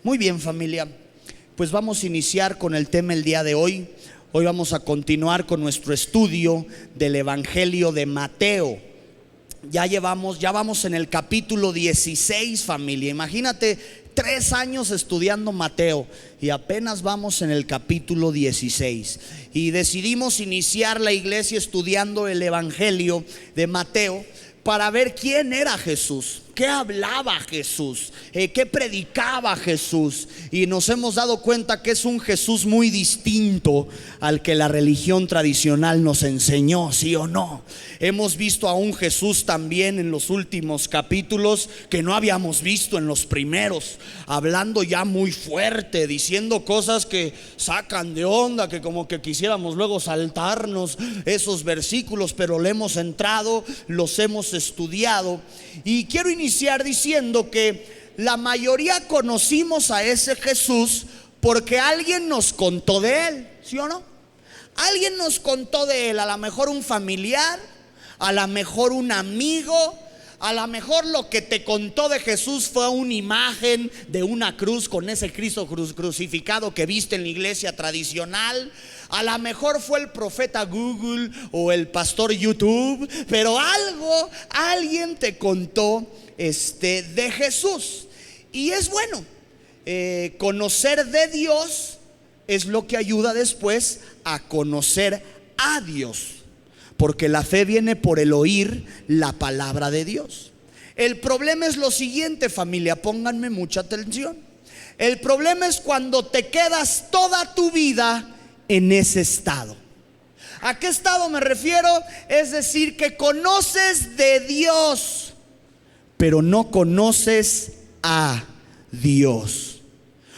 Muy bien, familia, pues vamos a iniciar con el tema el día de hoy. Hoy vamos a continuar con nuestro estudio del Evangelio de Mateo. Ya vamos en el capítulo 16, familia. Imagínate, 3 años estudiando Mateo y apenas vamos en el capítulo 16. Y decidimos iniciar la iglesia estudiando el Evangelio de Mateo para ver quién era Jesús, qué hablaba Jesús, qué predicaba Jesús. Y nos hemos dado cuenta que es un Jesús muy distinto al que la religión tradicional nos enseñó, ¿sí o no? Hemos visto a un Jesús también en los últimos capítulos que no habíamos visto en los primeros, hablando ya muy fuerte, diciendo cosas que sacan de onda, que como que quisiéramos luego saltarnos esos versículos, pero le hemos entrado, los hemos estudiado. Y quiero iniciar diciendo que la mayoría conocimos a ese Jesús porque alguien nos contó de él, ¿sí o no? Alguien nos contó de él, a lo mejor un familiar, a lo mejor un amigo, a lo mejor lo que te contó de Jesús fue una imagen de una cruz con ese Cristo crucificado que viste en la iglesia tradicional. A lo mejor fue el profeta Google o el pastor YouTube, pero alguien te contó de Jesús. Y es bueno, conocer de Dios es lo que ayuda después a conocer a Dios, porque la fe viene por el oír la palabra de Dios. El problema es lo siguiente, familia, pónganme mucha atención. El problema es cuando te quedas toda tu vida en ese estado. ¿A qué estado me refiero? Es decir, que conoces de Dios, pero no conoces a Dios.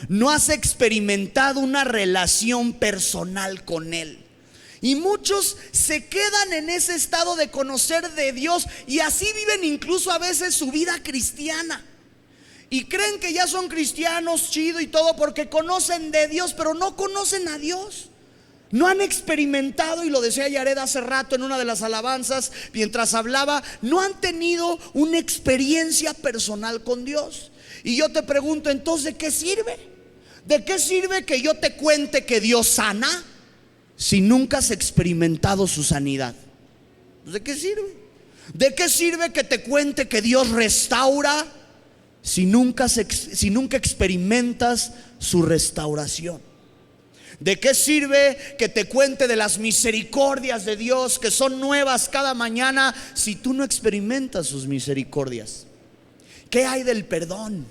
No has experimentado una relación personal con Él. Y muchos se quedan en ese estado de conocer de Dios y así viven incluso a veces su vida cristiana. Y creen que ya son cristianos, chido y todo, porque conocen de Dios, pero no conocen a Dios. No han experimentado, y lo decía Yared hace rato en una de las alabanzas mientras hablaba, no han tenido una experiencia personal con Dios. Y yo te pregunto, entonces, ¿de qué sirve? ¿De qué sirve que yo te cuente que Dios sana si nunca has experimentado su sanidad? ¿De qué sirve? ¿De qué sirve que te cuente que Dios restaura si nunca experimentas su restauración? ¿De qué sirve que te cuente de las misericordias de Dios que son nuevas cada mañana si tú no experimentas sus misericordias? ¿Qué hay del perdón?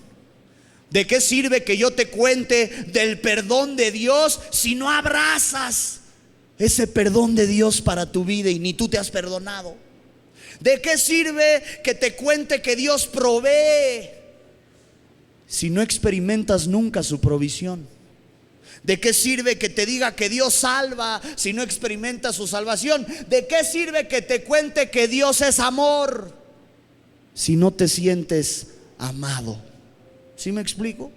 ¿De qué sirve que yo te cuente del perdón de Dios si no abrazas ese perdón de Dios para tu vida y ni tú te has perdonado? ¿De qué sirve que te cuente que Dios provee si no experimentas nunca su provisión? ¿De qué sirve que te diga que Dios salva si no experimentas su salvación? ¿De qué sirve que te cuente que Dios es amor si no te sientes amado? ¿Sí me explico?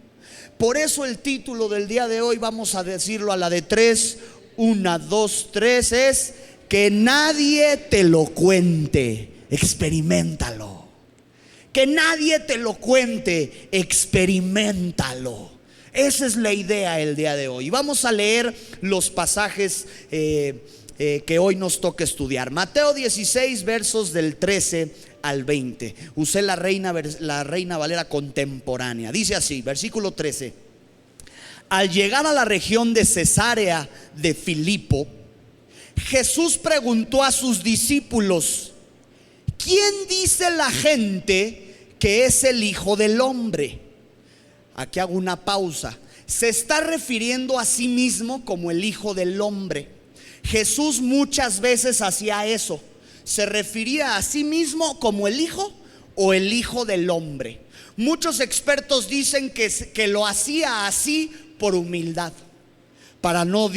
Por eso el título del día de hoy, vamos a decirlo a la de 3, 1, 2, 3, es que nadie te lo cuente, experiméntalo. Que nadie te lo cuente, experiméntalo. Esa es la idea el día de hoy. Vamos a leer los pasajes que hoy nos toca estudiar. Mateo 16, versos del 13 al 20. Usé la Reina Valera contemporánea. Dice así, versículo 13. Al llegar a la región de Cesarea de Filipo, Jesús preguntó a sus discípulos: ¿quién dice la gente que es el Hijo del Hombre? Aquí hago una pausa. Se está refiriendo a sí mismo como el Hijo del Hombre. Jesús muchas veces hacía eso. Se refería a sí mismo como el Hijo o el Hijo del Hombre. Muchos expertos dicen que lo hacía así por humildad, para no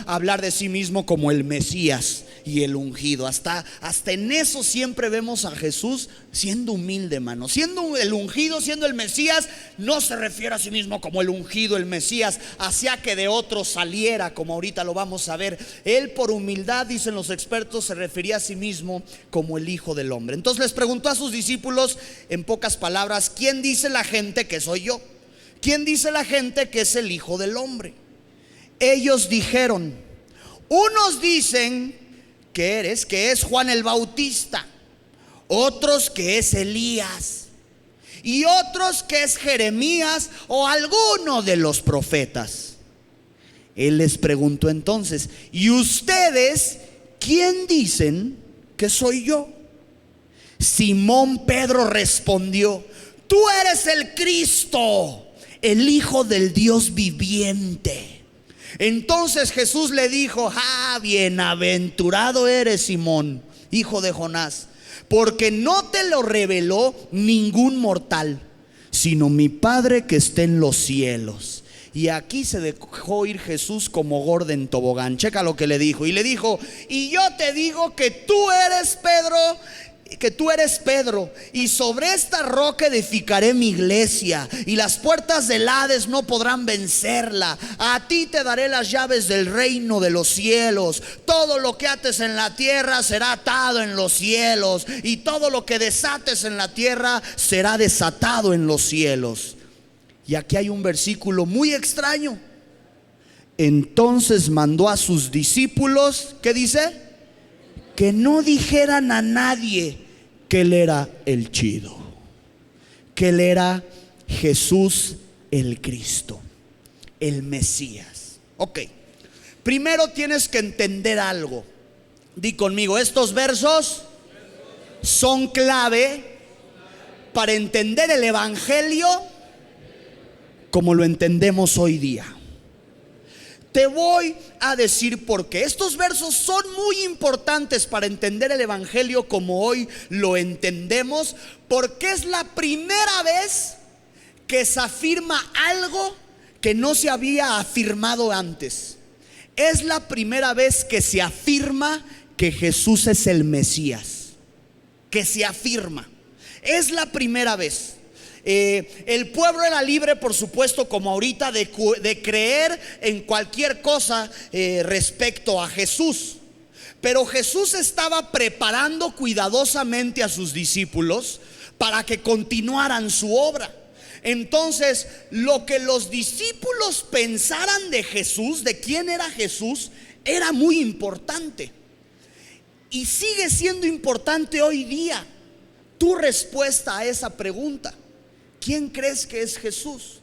hablar de sí mismo como el Mesías y el ungido. Hasta en eso siempre vemos a Jesús siendo humilde, hermano. Siendo el ungido, siendo el Mesías, no se refiere a sí mismo como el ungido, el Mesías, hacía que de otro saliera, como ahorita lo vamos a ver. Él, por humildad, dicen los expertos, se refería a sí mismo como el Hijo del Hombre. Entonces les preguntó a sus discípulos, en pocas palabras: ¿quién dice la gente que soy yo? ¿quién dice la gente que es el Hijo del Hombre? Ellos dijeron, unos dicen que es Juan el Bautista, otros que es Elías, y otros que es Jeremías o alguno de los profetas. Él les preguntó entonces, ¿y ustedes quién dicen que soy yo? Simón Pedro respondió, tú eres el Cristo, el Hijo del Dios viviente. Entonces Jesús le dijo, bienaventurado eres, Simón, hijo de Jonás, porque no te lo reveló ningún mortal, sino mi Padre que está en los cielos. Y aquí se dejó ir Jesús como gordo en tobogán. Checa lo que le dijo. Y le dijo, y yo te digo que tú eres Pedro, y sobre esta roca edificaré mi iglesia, y las puertas del Hades no podrán vencerla. A ti te daré las llaves del reino de los cielos. Todo lo que ates en la tierra será atado en los cielos, y todo lo que desates en la tierra será desatado en los cielos. Y aquí hay un versículo muy extraño. Entonces mandó a sus discípulos, ¿qué dice? Que no dijeran a nadie que él era el chido, que él era Jesús el Cristo, el Mesías. Ok, primero tienes que entender algo. Di conmigo, estos versos son clave para entender el evangelio como lo entendemos hoy día. Te voy a decir por qué. Estos versos son muy importantes para entender el evangelio como hoy lo entendemos, porque es la primera vez que se afirma algo que no se había afirmado antes. Es la primera vez que se afirma que Jesús es el Mesías. Que se afirma. Es la primera vez. El pueblo era libre, por supuesto, como ahorita, de creer en cualquier cosa respecto a Jesús. Pero Jesús estaba preparando cuidadosamente a sus discípulos para que continuaran su obra. Entonces, lo que los discípulos pensaran de Jesús, de quién era Jesús, era muy importante. Y sigue siendo importante hoy día. Tu respuesta a esa pregunta: ¿quién crees que es Jesús?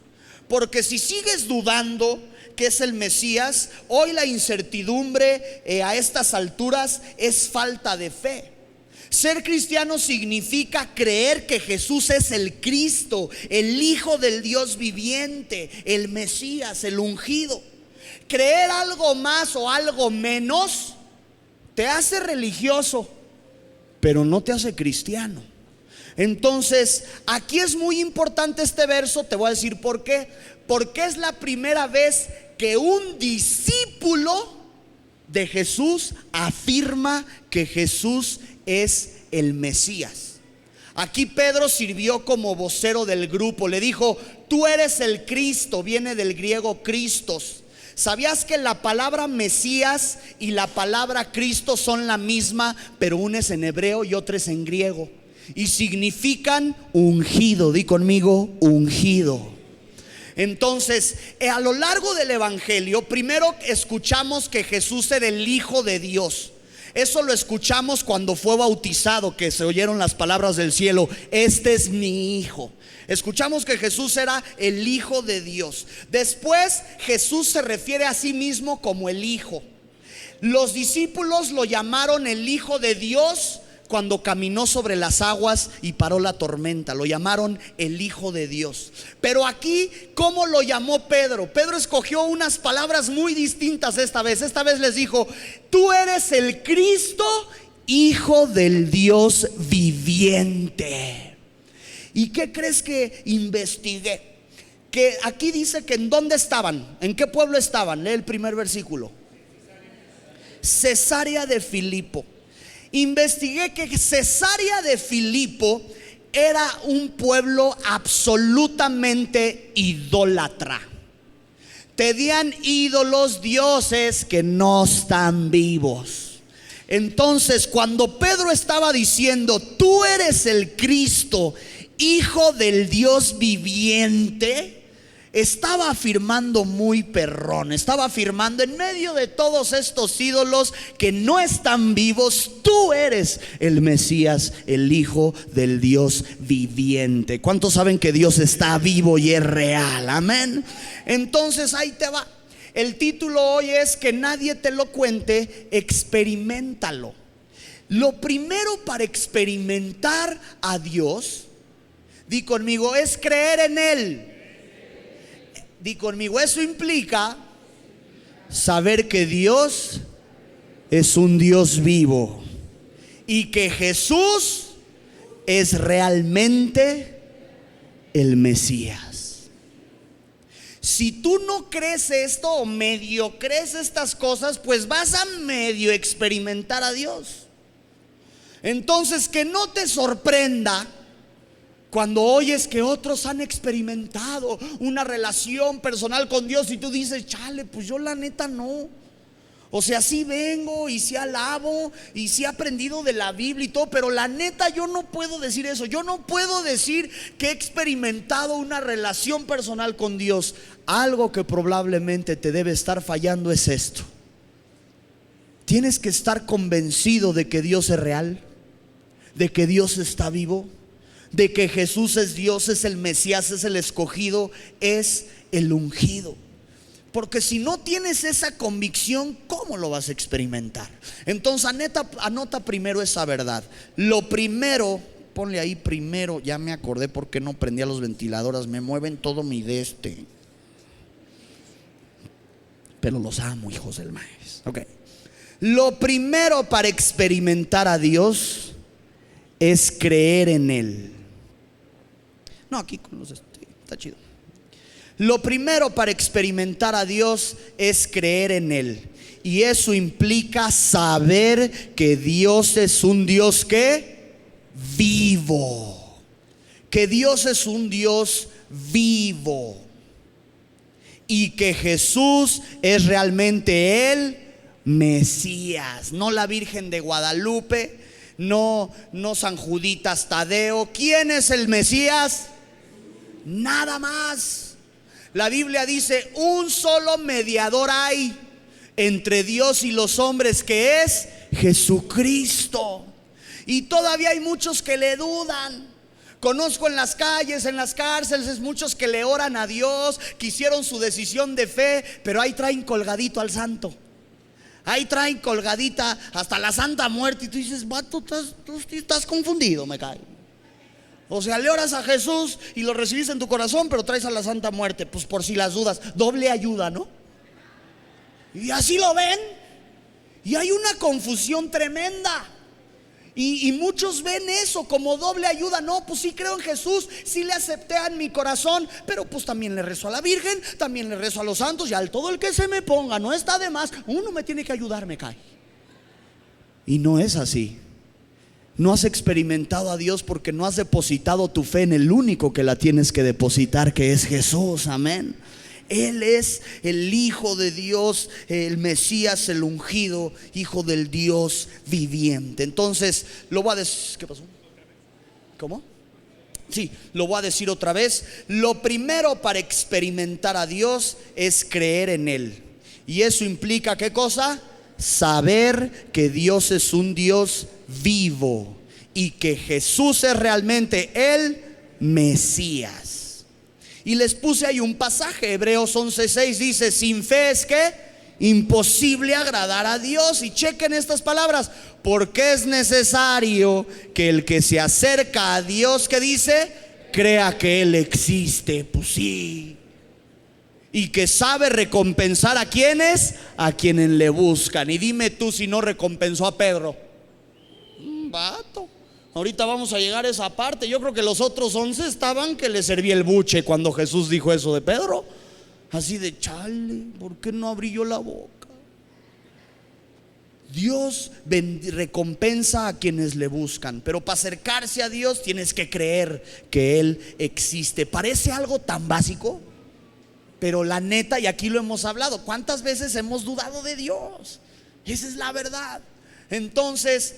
Porque si sigues dudando que es el Mesías, hoy la incertidumbre a estas alturas es falta de fe. Ser cristiano significa creer que Jesús es el Cristo, el Hijo del Dios viviente, el Mesías, el ungido. Creer algo más o algo menos te hace religioso, pero no te hace cristiano. Entonces, aquí es muy importante este verso. Te voy a decir por qué. Porque es la primera vez que un discípulo de Jesús afirma que Jesús es el Mesías. Aquí Pedro sirvió como vocero del grupo. Le dijo: tú eres el Cristo. Viene del griego Christos. ¿Sabías que la palabra Mesías y la palabra Cristo son la misma, pero una es en hebreo y otra es en griego? Y significan ungido. Di conmigo, ungido. Entonces, a lo largo del evangelio, primero escuchamos que Jesús era el Hijo de Dios. Eso lo escuchamos cuando fue bautizado, que se oyeron las palabras del cielo: este es mi Hijo. Escuchamos que Jesús era el Hijo de Dios. Después Jesús se refiere a sí mismo como el Hijo. Los discípulos lo llamaron el Hijo de Dios cuando caminó sobre las aguas y paró la tormenta. Lo llamaron el Hijo de Dios. Pero aquí, ¿cómo lo llamó Pedro? Pedro escogió unas palabras muy distintas esta vez. Esta vez les dijo: tú eres el Cristo, Hijo del Dios viviente. ¿Y qué crees que investigué? Que aquí dice que en dónde estaban, en qué pueblo estaban. Lee el primer versículo. Cesarea de Filipo. Investigué que Cesarea de Filipo era un pueblo absolutamente idólatra. Tenían ídolos, dioses que no están vivos. Entonces, cuando Pedro estaba diciendo: tú eres el Cristo, Hijo del Dios viviente, estaba afirmando muy perrón, estaba afirmando en medio de todos estos ídolos que no están vivos, tú eres el Mesías, el Hijo del Dios viviente. ¿Cuántos saben que Dios está vivo y es real? Amén. Entonces ahí te va. El título hoy es que nadie te lo cuente, experiméntalo. Lo primero para experimentar a Dios, di conmigo, es creer en Él. Di conmigo, eso implica saber que Dios es un Dios vivo y que Jesús es realmente el Mesías. Si tú no crees esto o medio crees estas cosas, pues vas a medio experimentar a Dios. Entonces, que no te sorprenda cuando oyes que otros han experimentado una relación personal con Dios y tú dices, chale, pues yo la neta no. O sea, sí vengo y sí alabo y sí he aprendido de la Biblia y todo, pero la neta yo no puedo decir eso. Yo no puedo decir que he experimentado una relación personal con Dios. Algo que probablemente te debe estar fallando es esto. Tienes que estar convencido de que Dios es real, de que Dios está vivo, de que Jesús es Dios, es el Mesías, es el escogido, es el ungido. Porque si no tienes esa convicción, ¿cómo lo vas a experimentar? Entonces anota primero esa verdad. Lo primero, ponle ahí primero, ya me acordé por qué no prendía los ventiladores, me mueven todo mi pero los amo, hijos del maíz. Ok. Lo primero para experimentar a Dios es creer en Él. No, aquí con los está chido. Lo primero para experimentar a Dios es creer en Él. Y eso implica saber que Dios es un Dios que vivo. Que Dios es un Dios vivo. Y que Jesús es realmente el Mesías. No la Virgen de Guadalupe, no San Juditas Tadeo. ¿Quién es el Mesías? Nada más. La Biblia dice, un solo mediador hay entre Dios y los hombres, que es Jesucristo. Y todavía hay muchos que le dudan. Conozco en las calles, en las cárceles, muchos que le oran a Dios, que hicieron su decisión de fe, pero ahí traen colgadito al santo. Ahí traen colgadita hasta la Santa Muerte. Y tú dices, vato, tú estás confundido, me cae. O sea, le oras a Jesús y lo recibís en tu corazón, pero traes a la Santa Muerte. Pues por si las dudas, doble ayuda, ¿no? Y así lo ven. Y hay una confusión tremenda. Y muchos ven eso como doble ayuda. No, pues sí creo en Jesús, sí le acepté en mi corazón, pero pues también le rezo a la Virgen, también le rezo a los santos y al todo el que se me ponga. No está de más, uno me tiene que ayudar, me cae. Y no es así. No has experimentado a Dios porque no has depositado tu fe en el único que la tienes que depositar, que es Jesús. Amén. Él es el Hijo de Dios, el Mesías, el ungido, Hijo del Dios viviente. Entonces, lo voy a decir. ¿Qué pasó? ¿Cómo? Sí, lo voy a decir otra vez. Lo primero para experimentar a Dios es creer en Él. Y eso implica, ¿qué cosa? Saber que Dios es un Dios vivo y que Jesús es realmente el Mesías. Y les puse ahí un pasaje, Hebreos 11:6 dice, sin fe es que imposible agradar a Dios. Y chequen estas palabras, porque es necesario que el que se acerca a Dios, que dice, crea que Él existe. Pues sí. Y que sabe recompensar a quienes le buscan. Y dime tú si no recompensó a Pedro. Vato. Ahorita vamos a llegar a esa parte. Yo creo que los otros 11 estaban que le servía el buche cuando Jesús dijo eso de Pedro. Así de chale, ¿por qué no abrí yo la boca? Dios recompensa a quienes le buscan, pero para acercarse a Dios tienes que creer que Él existe. Parece algo tan básico, pero la neta, y aquí lo hemos hablado, ¿cuántas veces hemos dudado de Dios? Esa es la verdad. Entonces,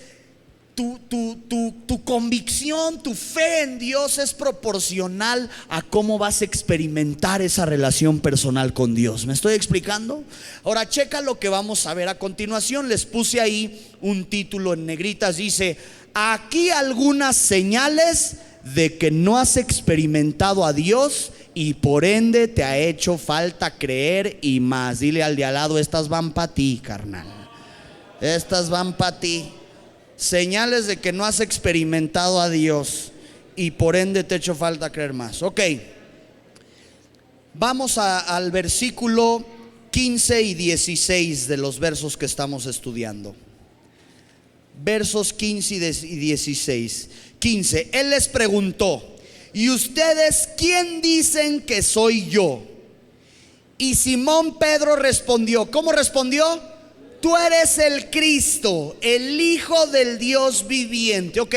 tu convicción, tu fe en Dios es proporcional a cómo vas a experimentar esa relación personal con Dios. ¿Me estoy explicando? Ahora checa lo que vamos a ver a continuación. Les puse ahí un título en negritas. Dice: aquí algunas señales de que no has experimentado a Dios y por ende te ha hecho falta creer y más. Dile al de al lado: estas van para ti, carnal. Estas van para ti. Señales de que no has experimentado a Dios y por ende te ha hecho falta creer más. Ok, vamos al versículo 15 y 16 de los versos que estamos estudiando. Versos 15 y 16. 15. Él les preguntó: ¿y ustedes quién dicen que soy yo? Y Simón Pedro respondió. ¿Cómo respondió? Tú eres el Cristo, el Hijo del Dios viviente. Ok,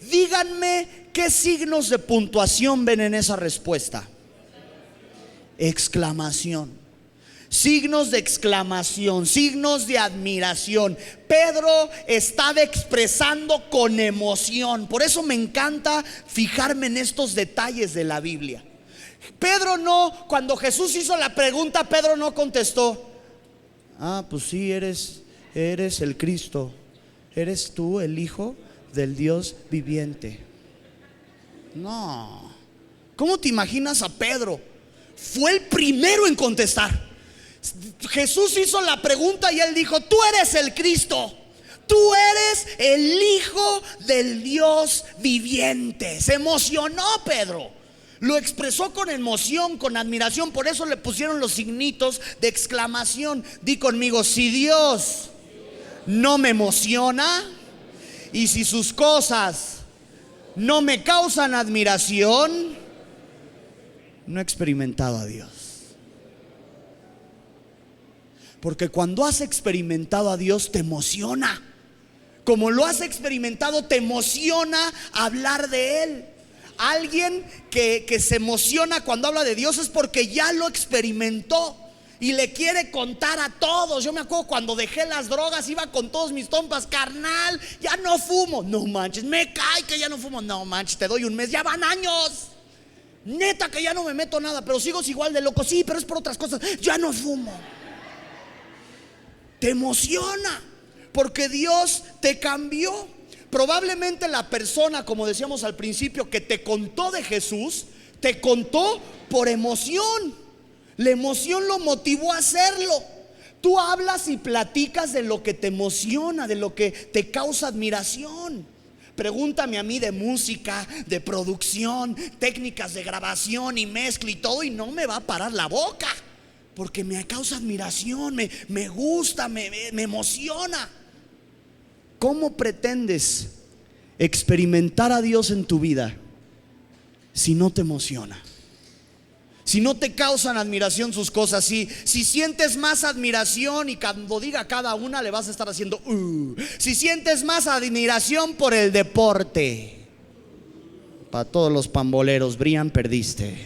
díganme qué signos de puntuación ven en esa respuesta. Exclamación. Signos de exclamación, signos de admiración. Pedro estaba expresando con emoción. Por eso me encanta fijarme en estos detalles de la Biblia. Pedro no, cuando Jesús hizo la pregunta, Pedro no contestó: ah, pues sí, eres el Cristo, eres tú el Hijo del Dios viviente. No. ¿Cómo te imaginas a Pedro? Fue el primero en contestar. Jesús hizo la pregunta y él dijo: tú eres el Cristo, tú eres el Hijo del Dios viviente. Se emocionó Pedro. Lo expresó con emoción, con admiración. Por eso le pusieron los signitos de exclamación. Di conmigo: si Dios no me emociona y si sus cosas no me causan admiración, no he experimentado a Dios. Porque cuando has experimentado a Dios te emociona. Como lo has experimentado, te emociona hablar de Él. Alguien que se emociona cuando habla de Dios es porque ya lo experimentó y le quiere contar a todos. Yo me acuerdo cuando dejé las drogas, iba con todos mis compas: carnal, ya no fumo. No manches, me cae que ya no fumo. No manches, te doy un mes, ya van años. Neta que ya no me meto nada, pero sigo igual de loco. Sí, pero es por otras cosas. Ya no fumo. Te emociona porque Dios te cambió. Probablemente la persona, como decíamos al principio, que te contó de Jesús, te contó por emoción. La emoción lo motivó a hacerlo. Tú hablas y platicas de lo que te emociona, de lo que te causa admiración. Pregúntame a mí de música, de producción, técnicas de grabación y mezcla y todo, y no me va a parar la boca, porque me causa admiración, me gusta, me emociona. ¿Cómo pretendes experimentar a Dios en tu vida si no te emociona? Si no te causan admiración sus cosas. Si sientes más admiración, y cuando diga cada una le vas a estar haciendo si sientes más admiración por el deporte, para todos los pamboleros, Brian, perdiste.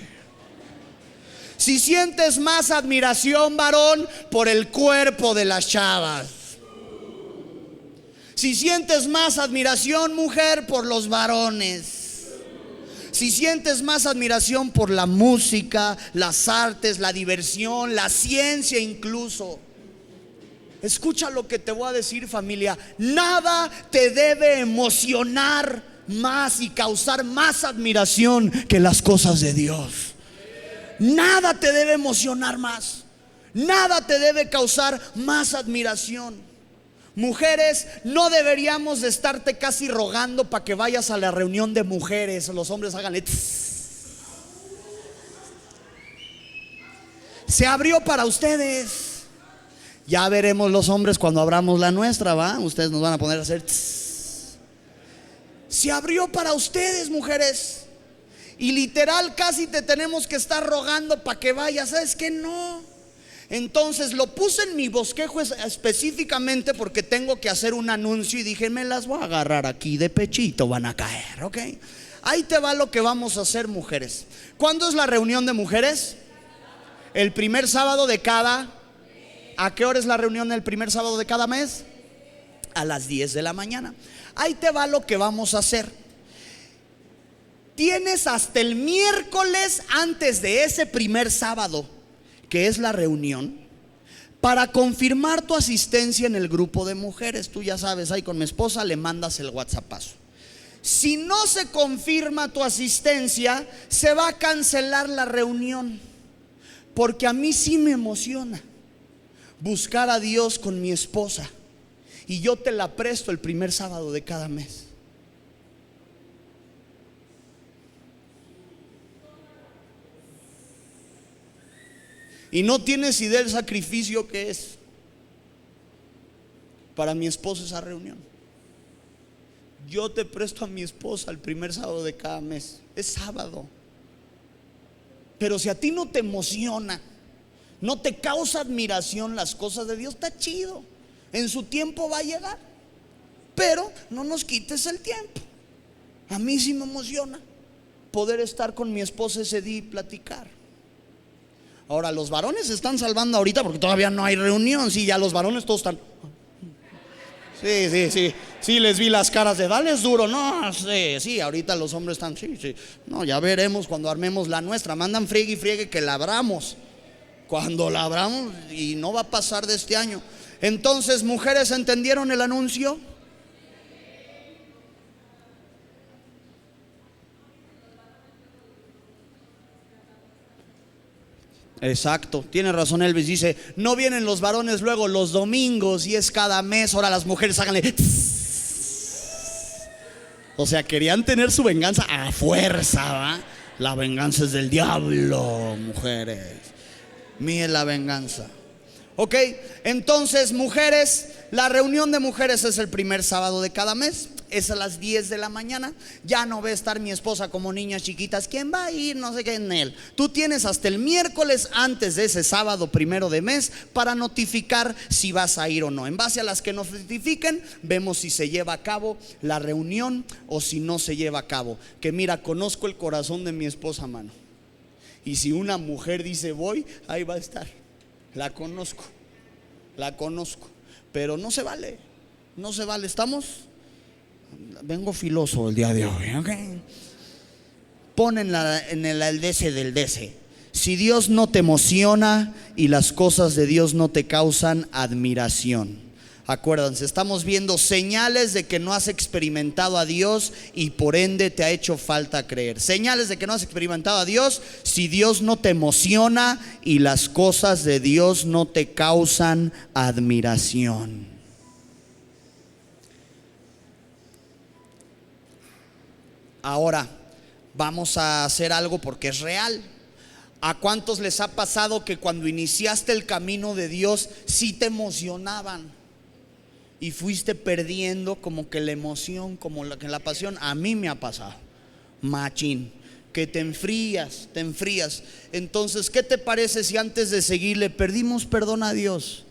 Si sientes más admiración, varón, por el cuerpo de las chavas. Si sientes más admiración, mujer, por los varones. Si sientes más admiración por la música, las artes, la diversión, la ciencia incluso. Escucha lo que te voy a decir, familia. Nada te debe emocionar más y causar más admiración que las cosas de Dios. Nada te debe emocionar más. Nada te debe causar más admiración. Mujeres, no deberíamos de estarte casi rogando para que vayas a la reunión de mujeres. Los hombres háganle se abrió para ustedes. Ya veremos los hombres cuando abramos la nuestra, ¿va? Ustedes nos van a poner a hacer se abrió para ustedes, mujeres. Y literal casi te tenemos que estar rogando para que vayas. ¿Sabes qué? No. Entonces lo puse en mi bosquejo específicamente porque tengo que hacer un anuncio y dije: me las voy a agarrar aquí de pechito, van a caer, ¿ok? Ahí te va lo que vamos a hacer, mujeres. ¿Cuándo es la reunión de mujeres? El primer sábado de cada. ¿A qué hora es la reunión el primer sábado de cada mes? a las 10 de la mañana. Ahí te va lo que vamos a hacer. Tienes hasta el miércoles antes de ese primer sábado, que es la reunión, para confirmar tu asistencia en el grupo de mujeres. Tú ya sabes, ahí con mi esposa le mandas el WhatsAppazo. Si no se confirma tu asistencia, se va a cancelar la reunión. Porque a mí sí me emociona buscar a Dios con mi esposa, y yo te la presto el primer sábado de cada mes. Y no tienes idea del sacrificio que es para mi esposa esa reunión. Yo te presto a mi esposa el primer sábado de cada mes. Es sábado. Pero si a ti no te emociona, no te causa admiración las cosas de Dios, está chido. En su tiempo va a llegar. Pero no nos quites el tiempo. A mí sí me emociona poder estar con mi esposa ese día y platicar. Ahora, los varones se están salvando ahorita porque todavía no hay reunión. Sí, ya los varones todos están. Sí, les vi las caras de dales duro. No, sí, ahorita los hombres están. Sí. No, ya veremos cuando armemos la nuestra. Mandan friegue y friegue que la abramos. Cuando la abramos, y no va a pasar de este año. Entonces, mujeres, ¿entendieron el anuncio? Exacto, tiene razón Elvis, dice, no vienen los varones luego los domingos y es cada mes, ahora las mujeres háganle. O sea, querían tener su venganza a fuerza, ¿va? La venganza es del diablo, mujeres. Miren la venganza. Ok, entonces, mujeres, la reunión de mujeres es el primer sábado de cada mes. Es a las 10 de la mañana. Ya no va a estar mi esposa como niñas chiquitas. ¿Quién va a ir? No sé qué en él. Tú tienes hasta el miércoles antes de ese sábado primero de mes para notificar si vas a ir o no. En base a las que nos notifiquen, vemos si se lleva a cabo la reunión o si no se lleva a cabo. Que mira, conozco el corazón de mi esposa, mano. Y si una mujer dice voy, ahí va a estar. La conozco. Pero no se vale. No se vale. ¿Estamos? Vengo filoso el día de hoy, ¿okay? Pon en el DC del DC. Si Dios no te emociona y las cosas de Dios no te causan admiración. Acuérdense, estamos viendo señales de que no has experimentado a Dios y por ende te ha hecho falta creer. Señales de que no has experimentado a Dios si Dios no te emociona y las cosas de Dios no te causan admiración. Ahora vamos a hacer algo porque es real. ¿A cuántos les ha pasado que cuando iniciaste el camino de Dios sí te emocionaban y fuiste perdiendo como que la emoción, como la pasión? A mí me ha pasado, machín, que te enfrías. Entonces, ¿qué te parece si antes de seguir le pedimos perdón a Dios?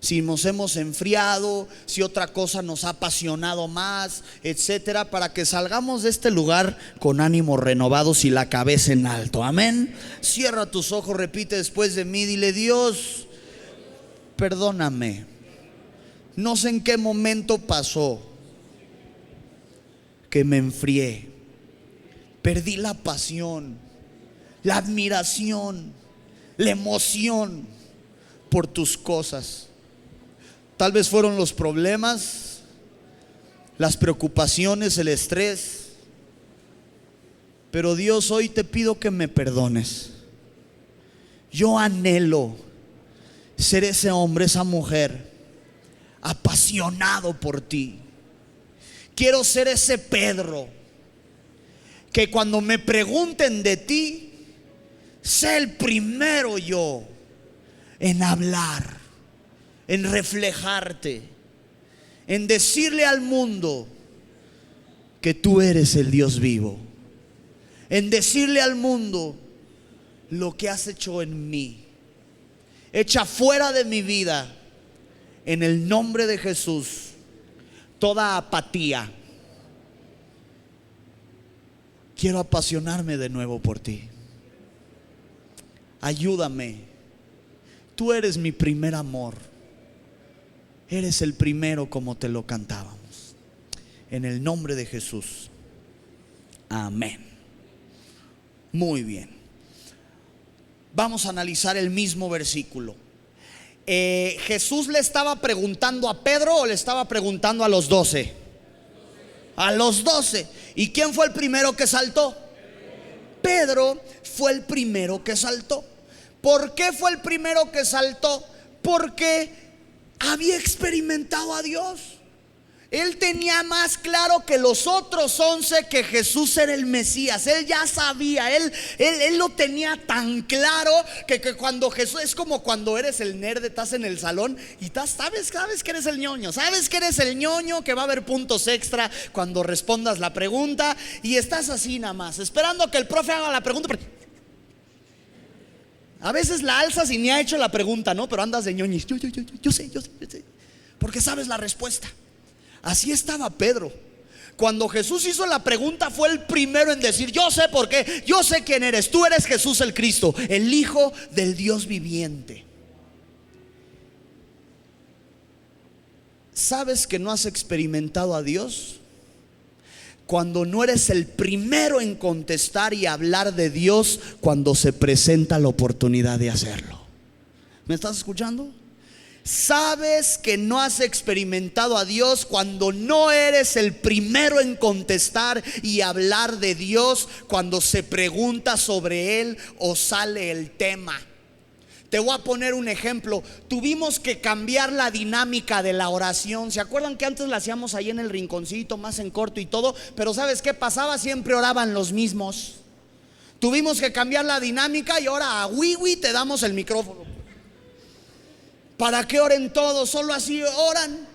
Si nos hemos enfriado, si otra cosa nos ha apasionado más, etcétera, para que salgamos de este lugar con ánimos renovados y la cabeza en alto. Amén. Cierra tus ojos, repite después de mí, dile: Dios, perdóname. No sé en qué momento pasó que me enfrié, perdí la pasión, la admiración, la emoción por tus cosas. Tal vez fueron los problemas, las preocupaciones, el estrés. Pero Dios, hoy te pido que me perdones. Yo anhelo ser ese hombre, esa mujer apasionado por ti. Quiero ser ese Pedro que cuando me pregunten de ti, sé el primero yo en hablar, en reflejarte, en decirle al mundo que tú eres el Dios vivo, en decirle al mundo lo que has hecho en mí. Echa fuera de mi vida, en el nombre de Jesús, toda apatía. Quiero apasionarme de nuevo por ti. Ayúdame. Tú eres mi primer amor. Eres el primero, como te lo cantábamos. En el nombre de Jesús. Amén. Muy bien. Vamos a analizar el mismo versículo. ¿Jesús le estaba preguntando a Pedro o le estaba preguntando a los 12? A los 12. ¿Y quién fue el primero que saltó? Pedro fue el primero que saltó. ¿Por qué fue el primero que saltó? Porque había experimentado a Dios. Él tenía más claro que los otros 11 que Jesús era el Mesías. Él ya sabía, él lo tenía tan claro que cuando Jesús, es como cuando eres el nerd, estás en el salón y sabes que eres el ñoño. Sabes que eres el ñoño, que va a haber puntos extra cuando respondas la pregunta. Y estás así nada más, esperando que el profe haga la pregunta. A veces la alzas y ni ha hecho la pregunta, ¿no? Pero andas de ñoñis. Yo sé. Porque sabes la respuesta. Así estaba Pedro. Cuando Jesús hizo la pregunta, fue el primero en decir: yo sé por qué, yo sé quién eres. Tú eres Jesús el Cristo, el Hijo del Dios viviente. ¿Sabes que no has experimentado a Dios? Cuando no eres el primero en contestar y hablar de Dios cuando se presenta la oportunidad de hacerlo. ¿Me estás escuchando? Sabes que no has experimentado a Dios cuando no eres el primero en contestar y hablar de Dios cuando se pregunta sobre Él o sale el tema. Te voy a poner un ejemplo. Tuvimos que cambiar la dinámica de la oración. ¿Se acuerdan que antes la hacíamos ahí en el rinconcito, más en corto y todo? Pero ¿sabes qué pasaba? Siempre oraban los mismos. Tuvimos que cambiar la dinámica y ahora a Wiwi te damos el micrófono para que oren todos, solo así oran.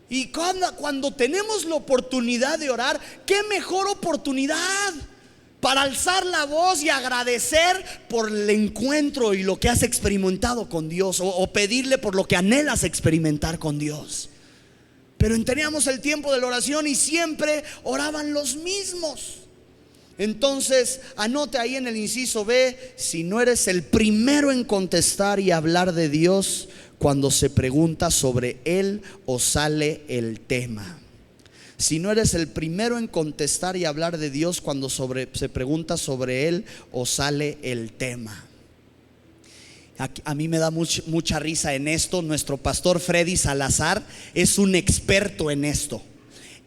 Y cuando tenemos la oportunidad de orar, ¿qué mejor oportunidad para alzar la voz y agradecer por el encuentro y lo que has experimentado con Dios, o pedirle por lo que anhelas experimentar con Dios? Pero teníamos el tiempo de la oración y siempre oraban los mismos. Entonces anote ahí en el inciso B: si no eres el primero en contestar y hablar de Dios cuando se pregunta sobre Él o sale el tema. Si no eres el primero en contestar y hablar de Dios cuando se pregunta sobre Él o sale el tema. A mí me da mucha risa en esto. Nuestro pastor Freddy Salazar es un experto en esto.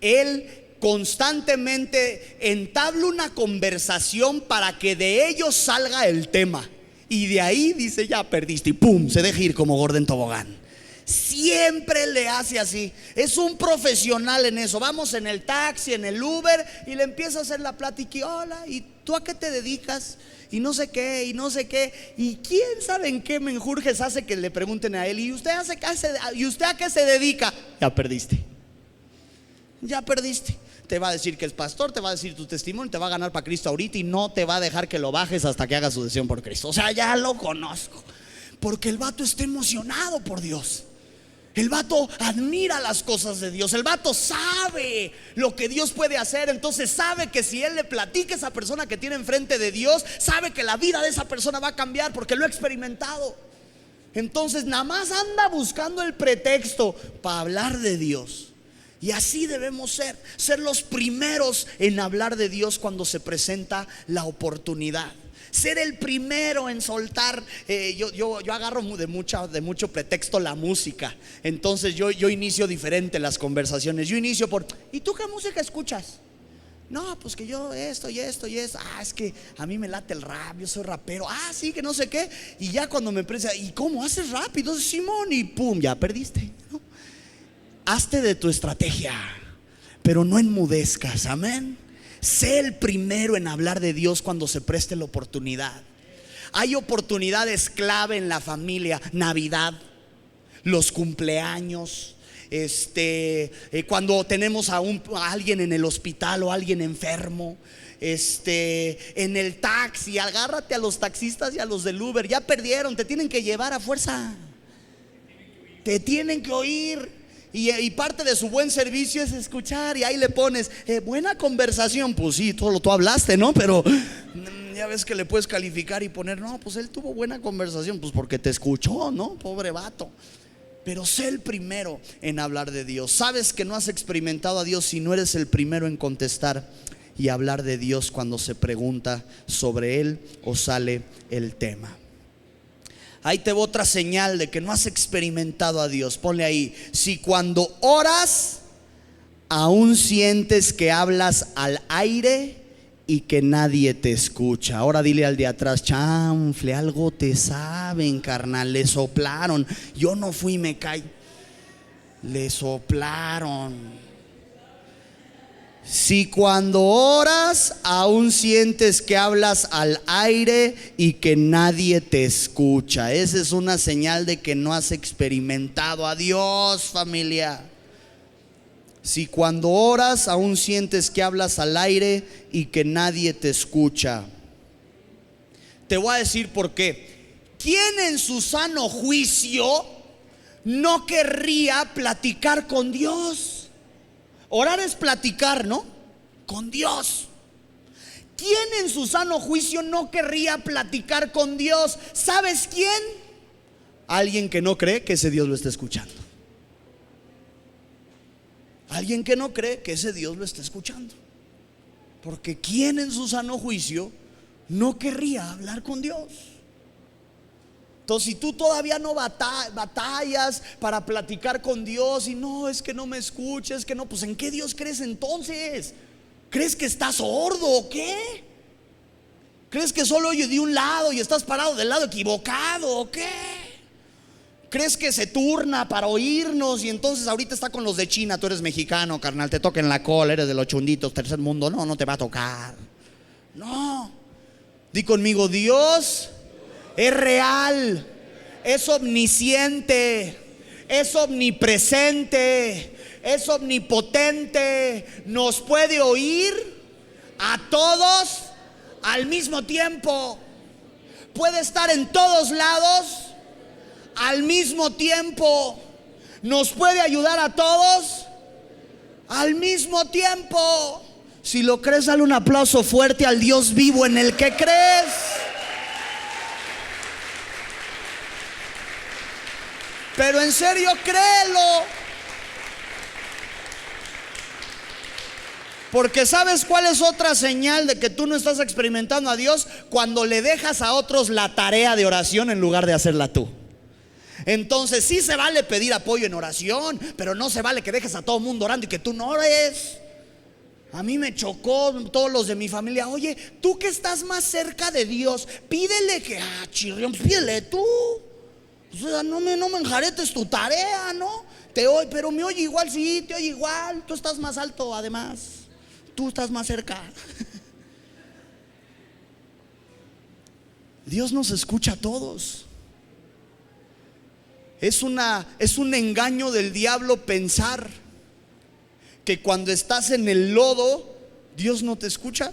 Él constantemente entabla una conversación para que de ellos salga el tema, y de ahí dice: ya perdiste, y pum, se deja ir como gordo en tobogán. Siempre le hace así. Es un profesional en eso. Vamos en el taxi, en el Uber, y le empieza a hacer la plática y: hola, ¿y tú a qué te dedicas? Y no sé qué, y no sé qué. Y quién sabe en qué menjurjes hace que le pregunten a él: ¿y usted a qué se dedica? Ya perdiste. Ya perdiste. Te va a decir que es pastor, te va a decir tu testimonio, te va a ganar para Cristo ahorita y no te va a dejar que lo bajes hasta que hagas su decisión por Cristo. O sea, ya lo conozco. Porque el vato está emocionado por Dios. El vato admira las cosas de Dios. El vato sabe lo que Dios puede hacer. Entonces sabe que si él le platica a esa persona que tiene enfrente de Dios, sabe que la vida de esa persona va a cambiar porque lo ha experimentado. Entonces nada más anda buscando el pretexto para hablar de Dios. Y así debemos ser los primeros en hablar de Dios cuando se presenta la oportunidad. Ser el primero en soltar. Yo agarro de mucho pretexto la música. Entonces yo inicio diferente las conversaciones. Yo inicio por: ¿y tú qué música escuchas? No, pues que yo esto y esto y esto. Es que a mí me late el rap, yo soy rapero. Sí, que no sé qué. Y ya cuando me empieza: ¿y cómo haces rap? Y entonces, Simón, y pum, ya perdiste, ¿no? Hazte de tu estrategia, pero no enmudezcas. Amén. Sé el primero en hablar de Dios cuando se preste la oportunidad. Hay oportunidades clave en la familia: Navidad, los cumpleaños, cuando tenemos a alguien en el hospital o alguien enfermo, en el taxi. Agárrate a los taxistas y a los del Uber. Ya perdieron, te tienen que llevar a fuerza. Te tienen que oír. Y parte de su buen servicio es escuchar. Y ahí le pones: buena conversación. Pues sí, tú hablaste, ¿no? Pero ya ves que le puedes calificar y poner: no, pues él tuvo buena conversación. Pues porque te escuchó, ¿no? Pobre vato. Pero sé el primero en hablar de Dios. Sabes que no has experimentado a Dios si no eres el primero en contestar y hablar de Dios cuando se pregunta sobre Él o sale el tema. Ahí te va otra señal de que no has experimentado a Dios. Ponle ahí: si cuando oras aún sientes que hablas al aire y que nadie te escucha. Ahora dile al de atrás: chanfle, algo te saben, carnal, le soplaron. Yo no fui, me caí, le soplaron. Si cuando oras aún sientes que hablas al aire y que nadie te escucha, esa es una señal de que no has experimentado a Dios, familia. Si cuando oras aún sientes que hablas al aire y que nadie te escucha. Te voy a decir por qué. ¿Quién en su sano juicio no querría platicar con Dios? Orar es platicar, ¿no? Con Dios. ¿Quién en su sano juicio no querría platicar con Dios? ¿Sabes quién? Alguien que no cree que ese Dios lo está escuchando. Alguien que no cree que ese Dios lo está escuchando. Porque ¿quién en su sano juicio no querría hablar con Dios? Entonces, si tú todavía no batallas para platicar con Dios y no, es que no me escuches, que no, pues ¿en qué Dios crees entonces? ¿Crees que estás sordo o qué? ¿Crees que solo oye de un lado y estás parado del lado equivocado o qué? ¿Crees que se turna para oírnos y entonces ahorita está con los de China? Tú eres mexicano, carnal, te toca en la cola, eres de los chunditos, tercer mundo. No, no te va a tocar. No. Di conmigo: Dios es real, es omnisciente, es omnipresente, es omnipotente. Nos puede oír a todos al mismo tiempo. Puede estar en todos lados al mismo tiempo. Nos puede ayudar a todos al mismo tiempo. Si lo crees, dale un aplauso fuerte al Dios vivo en el que crees. Pero en serio, créelo. Porque ¿sabes cuál es otra señal de que tú no estás experimentando a Dios? Cuando le dejas a otros la tarea de oración en lugar de hacerla tú. Entonces sí se vale pedir apoyo en oración, pero no se vale que dejes a todo el mundo orando y que tú no ores. A mí me chocó todos los de mi familia. Oye, tú que estás más cerca de Dios, pídele que, chirrión, pídele tú. O sea, no me enjaretes tu tarea, ¿no? Pero me oye igual, sí, te oye igual. Tú estás más alto, además. Tú estás más cerca. Dios nos escucha a todos. Es un engaño del diablo pensar que cuando estás en el lodo, Dios no te escucha.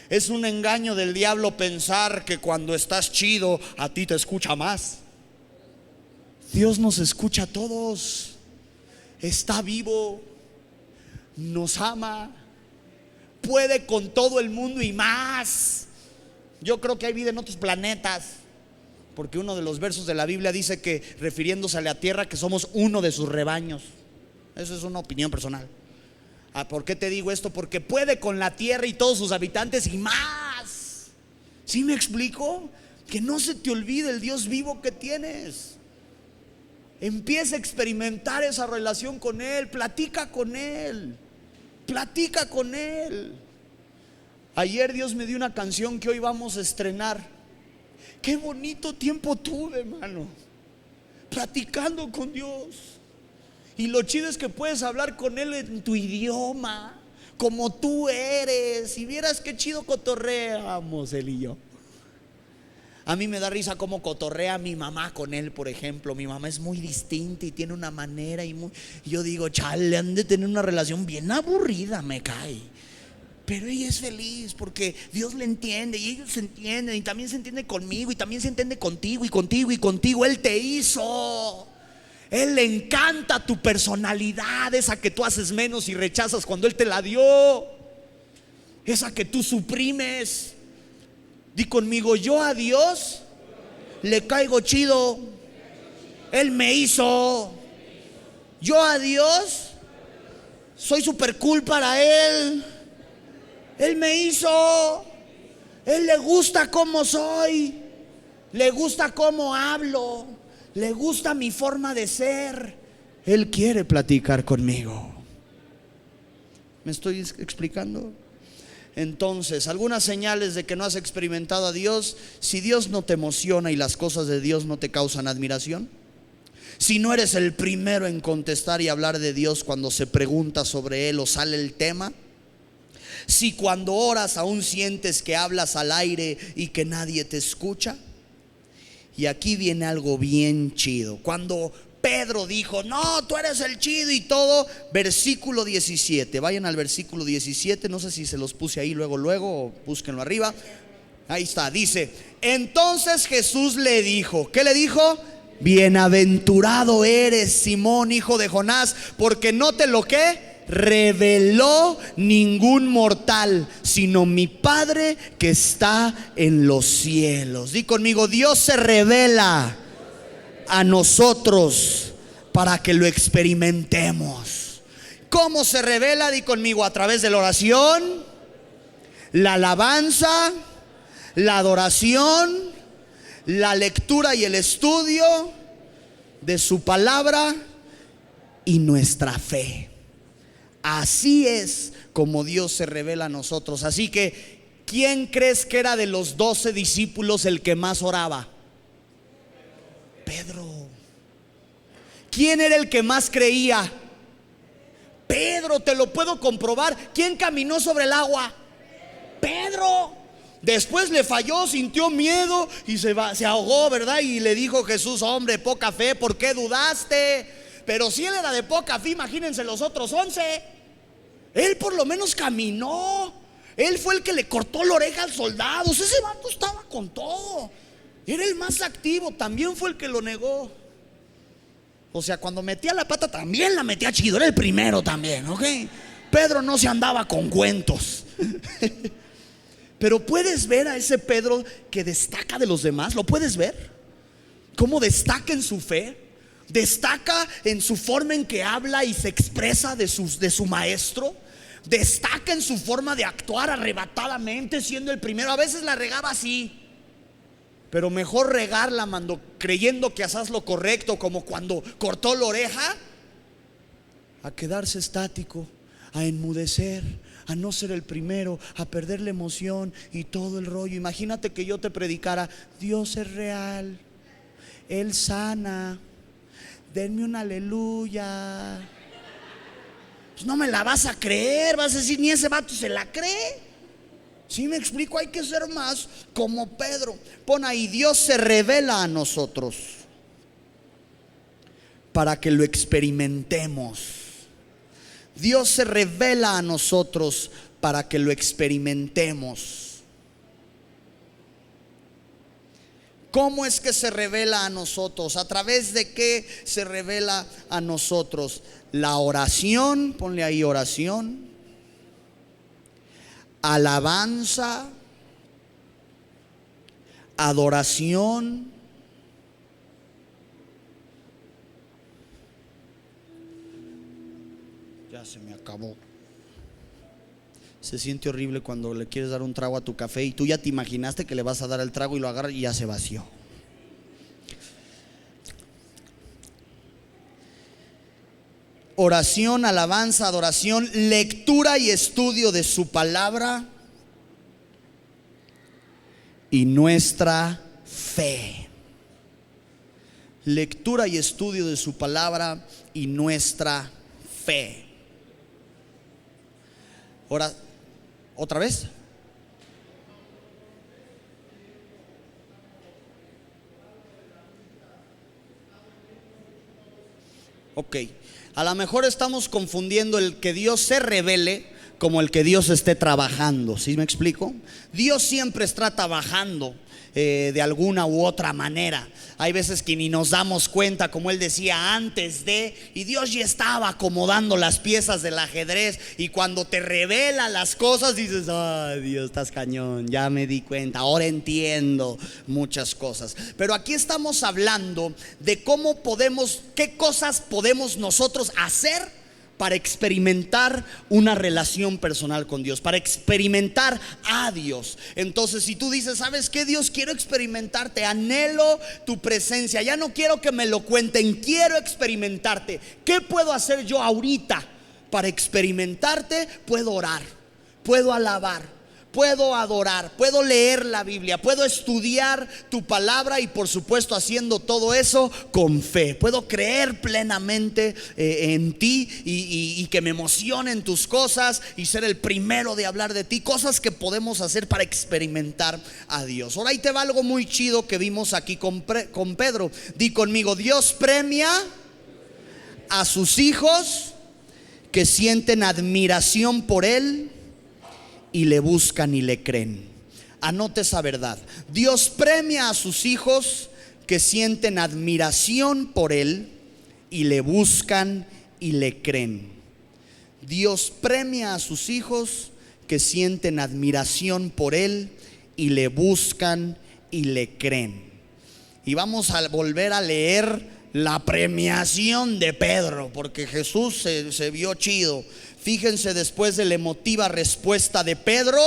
Es un engaño del diablo pensar que cuando estás chido, a ti te escucha más. Dios nos escucha a todos. Está vivo, nos ama, puede con todo el mundo y más. Yo creo que hay vida en otros planetas, porque uno de los versos de la Biblia dice que, refiriéndose a la tierra, que somos uno de sus rebaños. Eso es una opinión personal. ¿Por qué te digo esto? Porque puede con la tierra y todos sus habitantes y más. ¿Sí me explico? Que no se te olvide el Dios vivo que tienes. Empieza a experimentar esa relación con Él. Platica con Él. Platica con Él. Ayer Dios me dio una canción que hoy vamos a estrenar. Qué bonito tiempo tuve, hermano, platicando con Dios. Y lo chido es que puedes hablar con Él en tu idioma, como tú eres. Y vieras qué chido cotorreamos Él y yo. A mí me da risa cómo cotorrea mi mamá con Él, por ejemplo. Mi mamá es muy distinta y tiene una manera y yo digo, chale, han de tener una relación bien aburrida, me cae. Pero ella es feliz porque Dios le entiende y ellos se entienden y también se entiende conmigo y también se entiende contigo y contigo y contigo. Él te hizo. Él le encanta tu personalidad, esa que tú haces menos y rechazas cuando Él te la dio, esa que tú suprimes. Di conmigo: yo a Dios le caigo chido. Él me hizo. Yo a Dios soy super cool para Él. Él me hizo. Él le gusta cómo soy. Le gusta cómo hablo. Le gusta mi forma de ser. Él quiere platicar conmigo. ¿Me estoy explicando? Entonces, algunas señales de que no has experimentado a Dios: si Dios no te emociona y las cosas de Dios no te causan admiración, si no eres el primero en contestar y hablar de Dios cuando se pregunta sobre Él o sale el tema, si cuando oras aún sientes que hablas al aire y que nadie te escucha. Y aquí viene algo bien chido. Cuando Pedro dijo: no, tú eres el chido y todo, versículo 17, vayan al versículo 17, no sé si se los puse ahí luego o búsquenlo arriba. Ahí está, dice: entonces Jesús le dijo, ¿qué le dijo? Bienaventurado eres, Simón, hijo de Jonás, porque no te lo reveló ningún mortal, sino mi Padre que está en los cielos. Di conmigo: Dios se revela a nosotros para que lo experimentemos. ¿Cómo se revela? Di conmigo: a través de la oración, la alabanza, la adoración, la lectura y el estudio de su palabra y nuestra fe. Así es como Dios se revela a nosotros. Así que, ¿quién crees que era de los 12 discípulos el que más oraba? Pedro. ¿Quién era el que más creía? Pedro, te lo puedo comprobar. ¿Quién caminó sobre el agua? Pedro. Después le falló, sintió miedo y se ahogó, ¿verdad? Y le dijo Jesús: hombre, poca fe, ¿por qué dudaste? Pero si él era de poca fe, imagínense los otros 11. Él por lo menos caminó. Él fue el que le cortó la oreja al soldado. Ese vato estaba con todo. Era el más activo. También fue el que lo negó. O sea, cuando metía la pata también la metía chido. Era el primero también, ¿ok? Pedro no se andaba con cuentos. Pero puedes ver a ese Pedro que destaca de los demás. ¿Lo puedes ver? Cómo destaca en su fe. Destaca en su forma en que habla y se expresa de su maestro. Destaca en su forma de actuar arrebatadamente, siendo el primero. A veces la regaba así, pero mejor regarla creyendo que haces lo correcto, como cuando cortó la oreja, a quedarse estático, a enmudecer, a no ser el primero, a perder la emoción y todo el rollo. Imagínate que yo te predicara: Dios es real, Él sana, denme un aleluya. Pues no me la vas a creer, vas a decir: ni ese vato se la cree. ¿Sí me explico? Hay que ser más como Pedro. Pon ahí: Dios se revela a nosotros para que lo experimentemos. Dios se revela a nosotros para que lo experimentemos. ¿Cómo es que se revela a nosotros? ¿A través de qué se revela a nosotros? La oración, ponle ahí oración, alabanza, adoración, ya se me acabó. Se siente horrible cuando le quieres dar un trago a tu café y tú ya te imaginaste que le vas a dar el trago y lo agarras y ya se vació. Oración, alabanza, adoración, lectura y estudio de su palabra y nuestra fe. Lectura y estudio de su palabra y nuestra fe. Ahora, ¿otra vez? Ok. A lo mejor estamos confundiendo el que Dios se revele como el que Dios esté trabajando. ¿Sí me explico? Dios siempre está trabajando de alguna u otra manera. Hay veces que ni nos damos cuenta, como él decía, antes de, y Dios ya estaba acomodando las piezas del ajedrez, y cuando te revela las cosas dices: ay, Dios, estás cañón, ya me di cuenta, ahora entiendo muchas cosas. Pero aquí estamos hablando de cómo podemos, qué cosas podemos nosotros hacer para experimentar una relación personal con Dios, para experimentar a Dios. Entonces, si tú dices: ¿sabes qué, Dios? Quiero experimentarte, anhelo tu presencia, ya no quiero que me lo cuenten, quiero experimentarte. ¿Qué puedo hacer yo ahorita para experimentarte? Puedo orar, puedo alabar, puedo adorar, puedo leer la Biblia, puedo estudiar tu palabra, y por supuesto haciendo todo eso con fe. Puedo creer plenamente en ti y que me emocionen tus cosas y ser el primero de hablar de ti. Cosas que podemos hacer para experimentar a Dios. Ahora ahí te va algo muy chido que vimos aquí con Pedro. Di conmigo: Dios premia a sus hijos que sienten admiración por Él y le buscan y le creen. Anote esa verdad. Dios premia a sus hijos que sienten admiración por Él y le buscan y le creen. Dios premia a sus hijos que sienten admiración por Él y le buscan y le creen. Y vamos a volver a leer la premiación de Pedro, porque Jesús se vio chido. Fíjense, después de la emotiva respuesta de Pedro,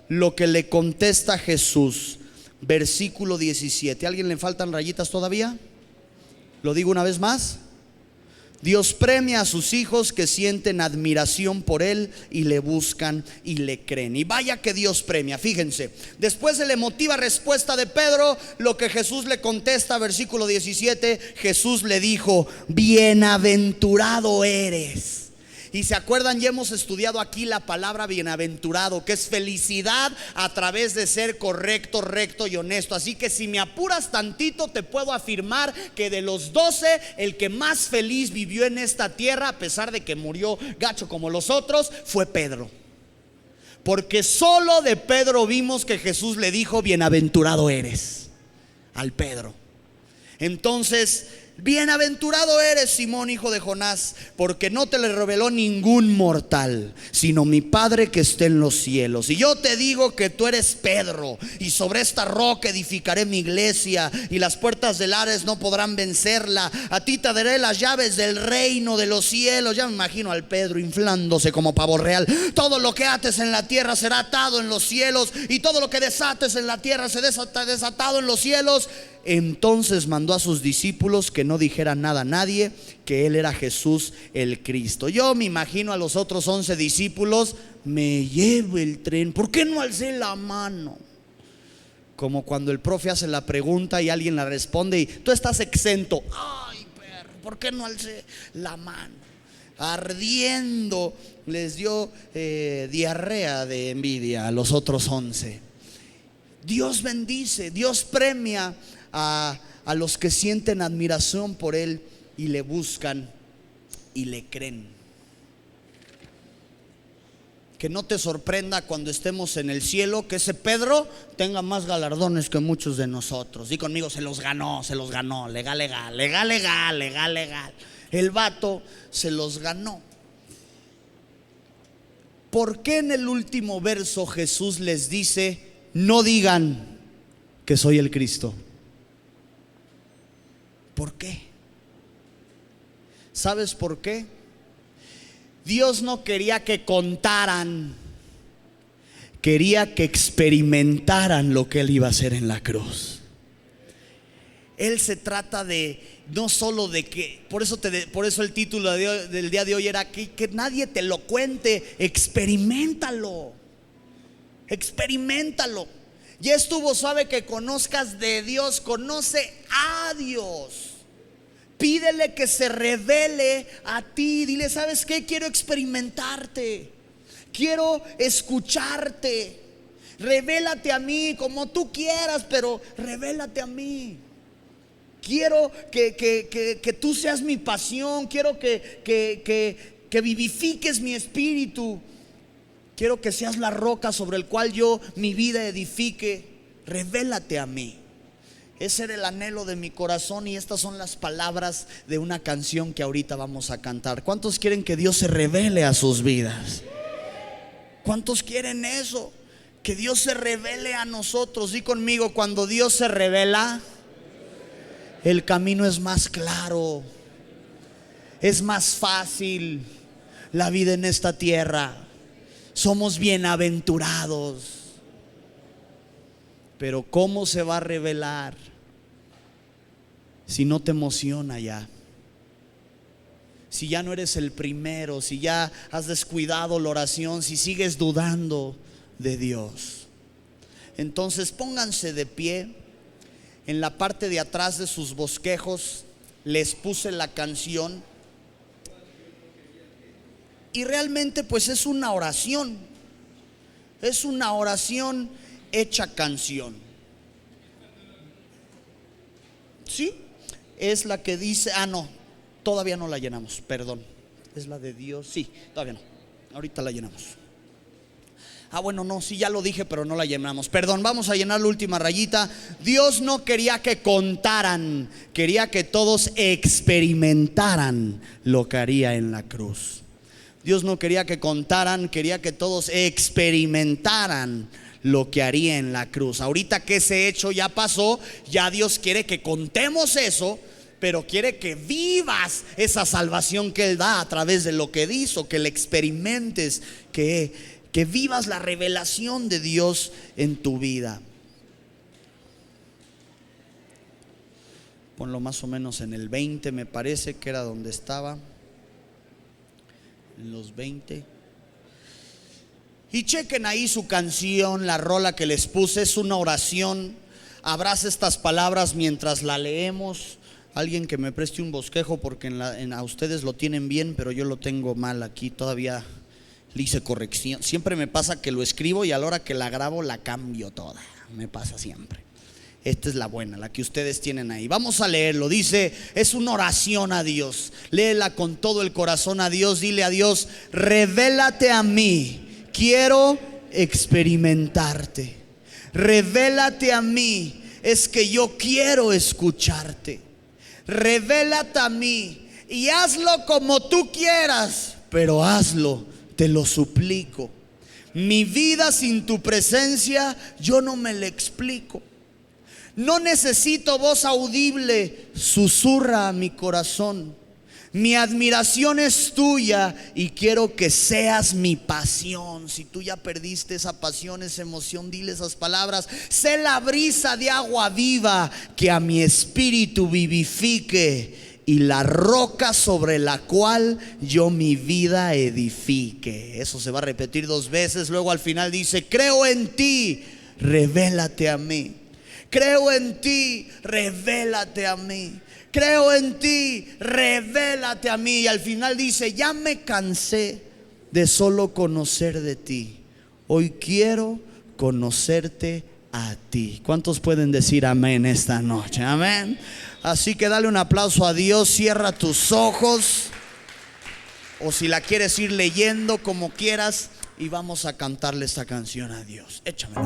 lo que le contesta Jesús. Versículo 17. ¿A alguien le faltan rayitas todavía? Lo digo una vez más. Dios premia a sus hijos que sienten admiración por Él y le buscan y le creen. Y vaya que Dios premia. Fíjense, después de la emotiva respuesta de Pedro, lo que Jesús le contesta, versículo 17, Jesús le dijo: bienaventurado eres. Y se acuerdan, ya hemos estudiado aquí la palabra bienaventurado, que es felicidad a través de ser correcto, recto y honesto. Así que si me apuras tantito, te puedo afirmar que de los 12, el que más feliz vivió en esta tierra, a pesar de que murió gacho como los otros, fue Pedro. Porque solo de Pedro vimos que Jesús le dijo: bienaventurado eres, al Pedro. Entonces, bienaventurado eres, Simón, hijo de Jonás, porque no te le reveló ningún mortal, sino mi Padre que está en los cielos. Y yo te digo que tú eres Pedro, y sobre esta roca edificaré mi iglesia, y las puertas del Hades no podrán vencerla. A ti te daré las llaves del reino de los cielos. Ya me imagino al Pedro inflándose como pavo real. Todo lo que ates en la tierra será atado en los cielos, y todo lo que desates en la tierra será desatado en los cielos. Entonces mandó a sus discípulos que no dijeran nada a nadie, que Él era Jesús el Cristo. Yo me imagino a los otros 11 discípulos: me llevo el tren, ¿por qué no alcé la mano? Como cuando el profe hace la pregunta y alguien la responde y tú estás exento. Ay, perro, ¿por qué no alcé la mano? Ardiendo les dio diarrea de envidia a los otros 11. Dios bendice, Dios premia a los que sienten admiración por Él y le buscan y le creen. Que no te sorprenda cuando estemos en el cielo que ese Pedro tenga más galardones que muchos de nosotros. Di conmigo: se los ganó, legal. El vato se los ganó. ¿Por qué en el último verso Jesús les dice: no digan que soy el Cristo? ¿Por qué? ¿Sabes por qué? Dios no quería que contaran, quería que experimentaran lo que Él iba a hacer en la cruz. Él se trata de no solo de que, por eso el título del día de hoy era que nadie te lo cuente, experiméntalo. Ya estuvo suave que conozcas de Dios, conoce a Dios. Pídele que se revele a ti. Dile: ¿sabes qué? Quiero experimentarte, quiero escucharte. Revélate a mí como tú quieras, pero revélate a mí. Quiero que tú seas mi pasión. Quiero que vivifiques mi espíritu. Quiero que seas la roca sobre el cual yo mi vida edifique. Revélate a mí. Ese era el anhelo de mi corazón, y estas son las palabras de una canción que ahorita vamos a cantar. ¿Cuántos quieren que Dios se revele a sus vidas? ¿Cuántos quieren eso? Que Dios se revele a nosotros. Di conmigo: cuando Dios se revela, el camino es más claro, es más fácil la vida en esta tierra. Somos bienaventurados. Pero ¿cómo se va a revelar si no te emociona ya? Si ya no eres el primero, si ya has descuidado la oración, si sigues dudando de Dios. Entonces pónganse de pie. En la parte de atrás de sus bosquejos les puse la canción. Y realmente pues es una oración. Es una oración hecha canción. ¿Sí? Es la que dice, no, todavía no la llenamos, perdón. Es la de Dios, sí, todavía no. Ahorita la llenamos. Bueno, no, sí, ya lo dije, pero no la llenamos. Perdón, vamos a llenar la última rayita. Dios no quería que contaran, quería que todos experimentaran lo que haría en la cruz. Dios no quería que contaran, quería que todos experimentaran lo que haría en la cruz. Ahorita que ese hecho ya pasó, ya Dios quiere que contemos eso, pero quiere que vivas esa salvación que Él da a través de lo que hizo, que la experimentes, que vivas la revelación de Dios en tu vida. Ponlo más o menos en el 20, me parece que era donde estaba. En los 20. Y chequen ahí su canción, la rola que les puse. Es una oración. Abraza estas palabras mientras la leemos. Alguien que me preste un bosquejo, porque a ustedes lo tienen bien, pero yo lo tengo mal aquí. Todavía le hice corrección. Siempre me pasa que lo escribo y a la hora que la grabo la cambio toda. Me pasa siempre. Esta es la buena, la que ustedes tienen ahí. Vamos a leerlo. Dice, es una oración a Dios. Léela con todo el corazón a Dios. Dile a Dios: revélate a mí. Quiero experimentarte. Revélate a mí. Es que yo quiero escucharte. Revélate a mí y hazlo como tú quieras, pero hazlo, te lo suplico. Mi vida sin tu presencia yo no me la explico. No necesito voz audible, susurra a mi corazón. Mi admiración es tuya y quiero que seas mi pasión. Si tú ya perdiste esa pasión, esa emoción, dile esas palabras. Sé la brisa de agua viva que a mi espíritu vivifique, y la roca sobre la cual yo mi vida edifique. Eso se va a repetir 2 veces. Luego al final dice: creo en ti, revélate a mí. Creo en ti, revélate a mí. Creo en ti, revélate a mí. Y al final dice: ya me cansé de solo conocer de ti. Hoy quiero conocerte a ti. ¿Cuántos pueden decir amén esta noche? Amén. Así que dale un aplauso a Dios. Cierra tus ojos, o si la quieres ir leyendo, como quieras, y vamos a cantarle esta canción a Dios. Échamela.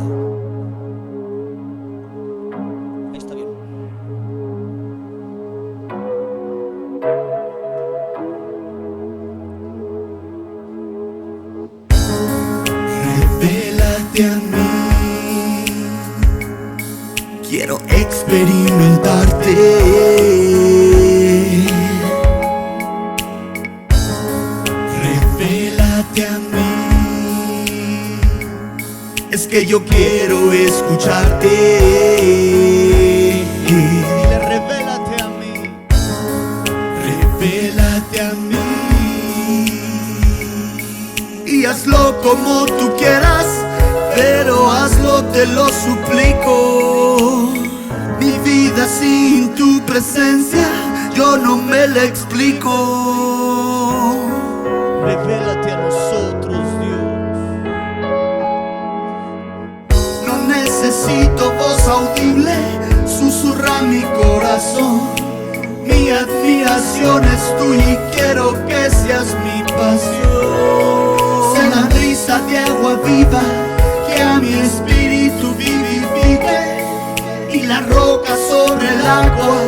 Revélate a mí, quiero experimentarte. Revélate a mí, es que yo quiero escucharte. Dile: revélate a mí. Revélate a mí y hazlo como tú quieras, pero hazlo, te lo suplico. Mi vida sin tu presencia yo no me la explico. Revélate a nosotros, Dios. No necesito voz audible, susurra mi corazón. Mi admiración es tuya y quiero que seas mi pasión. Sé la brisa de agua viva que a mi espíritu vivifique, y la roca sobre el agua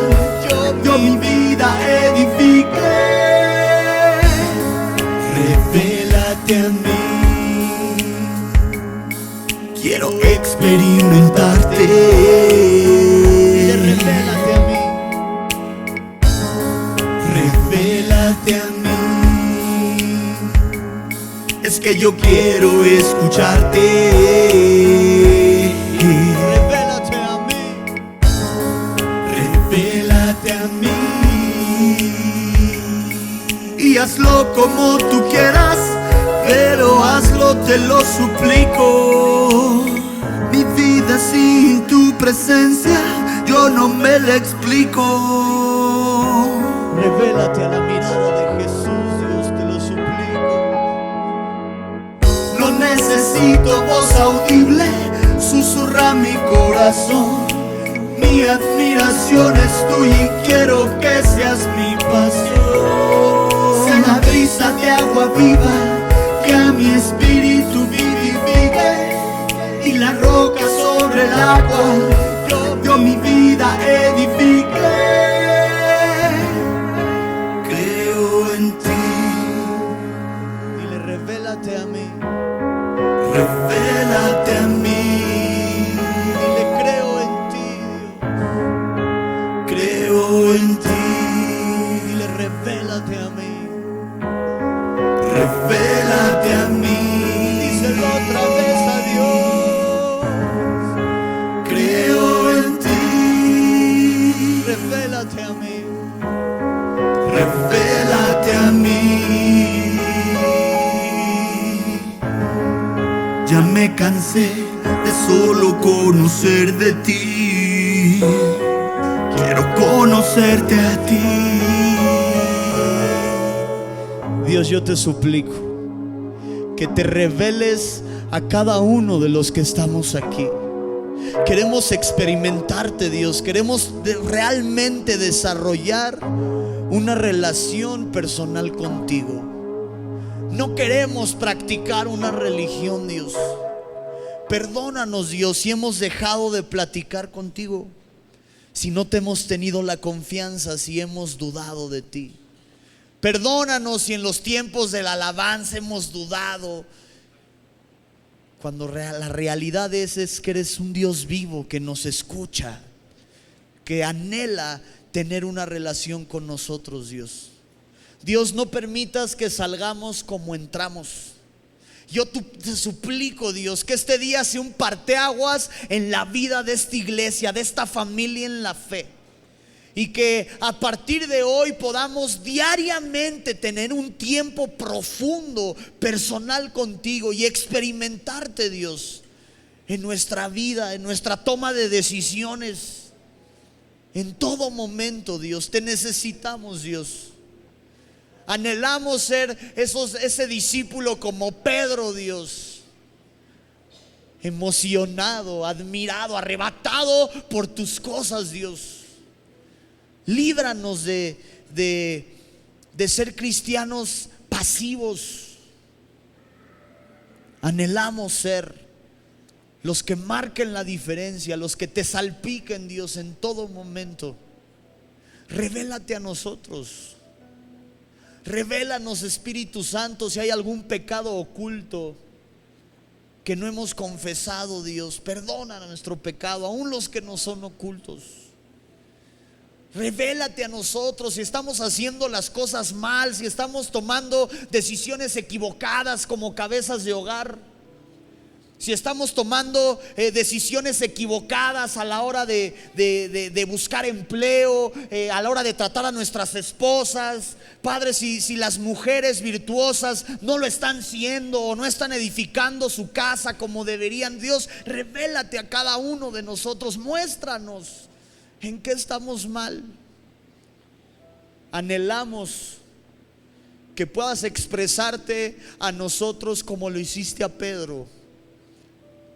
yo mi vida edifique. Revélate a mí, quiero experimentarte. Revélate a mí, revélate a mí, es que yo quiero escucharte. Revélate a mí, revélate a mí, y hazlo como tú quieras, pero hazlo, te lo suplico. Mi vida sin tu presencia yo no me la explico. Revélate a la mirada de Jesús, Dios, te lo suplico. No necesito voz audible, susurra mi corazón. Mi admiración es tuya y quiero que seas mi pasión. Sé la brisa de agua viva que a mi espíritu vivifique, y la roca sobre el agua yo mi vida edifique. Creo en ti. Dile, revélate a mí. Revélate a mí. Dile, creo en ti, Dios. Creo en ti. Dile, revélate a mí. Revélate a mí. Díselo otra vez a Dios. Creo en ti. Revélate a mí. Revélate a mí. Ya me cansé de solo conocer de ti. Quiero conocerte a ti. Dios, yo te suplico que te reveles a cada uno de los que estamos aquí. Queremos experimentarte, Dios. Queremos realmente desarrollar una relación personal contigo. No queremos practicar una religión, Dios. Perdónanos, Dios, si hemos dejado de platicar contigo, si no te hemos tenido la confianza, si hemos dudado de ti. Perdónanos si en los tiempos de la alabanza hemos dudado, cuando la realidad es que eres un Dios vivo que nos escucha, que anhela tener una relación con nosotros, Dios. Dios, no permitas que salgamos como entramos. Yo te suplico, Dios, que este día sea un parteaguas en la vida de esta iglesia, de esta familia en la fe. Y que a partir de hoy podamos diariamente tener un tiempo profundo, personal contigo, y experimentarte, Dios, en nuestra vida, en nuestra toma de decisiones, en todo momento, Dios. Te necesitamos, Dios. Anhelamos ser ese discípulo como Pedro, Dios, emocionado, admirado, arrebatado por tus cosas, Dios. Líbranos de ser cristianos pasivos. Anhelamos ser los que marquen la diferencia, los que te salpiquen, Dios, en todo momento. Revélate a nosotros. Revélanos, Espíritu Santo, si hay algún pecado oculto que no hemos confesado, Dios. Perdona nuestro pecado, aún los que no son ocultos. Revélate a nosotros si estamos haciendo las cosas mal, si estamos tomando decisiones equivocadas como cabezas de hogar, si estamos tomando decisiones equivocadas a la hora de buscar empleo, a la hora de tratar a nuestras esposas. Padre, si las mujeres virtuosas no lo están siendo o no están edificando su casa como deberían, Dios, revélate a cada uno de nosotros. Muéstranos en qué estamos mal. Anhelamos que puedas expresarte a nosotros como lo hiciste a Pedro,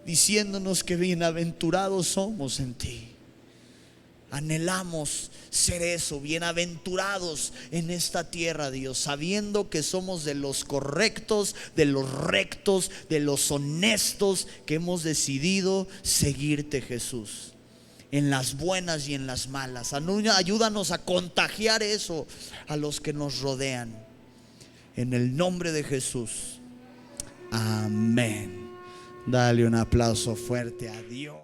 diciéndonos que bienaventurados somos en ti. Anhelamos ser eso, bienaventurados en esta tierra, Dios, sabiendo que somos de los correctos, de los rectos, de los honestos, que hemos decidido seguirte, Jesús, en las buenas y en las malas. Ayúdanos a contagiar eso a los que nos rodean. En el nombre de Jesús. Amén. Dale un aplauso fuerte a Dios.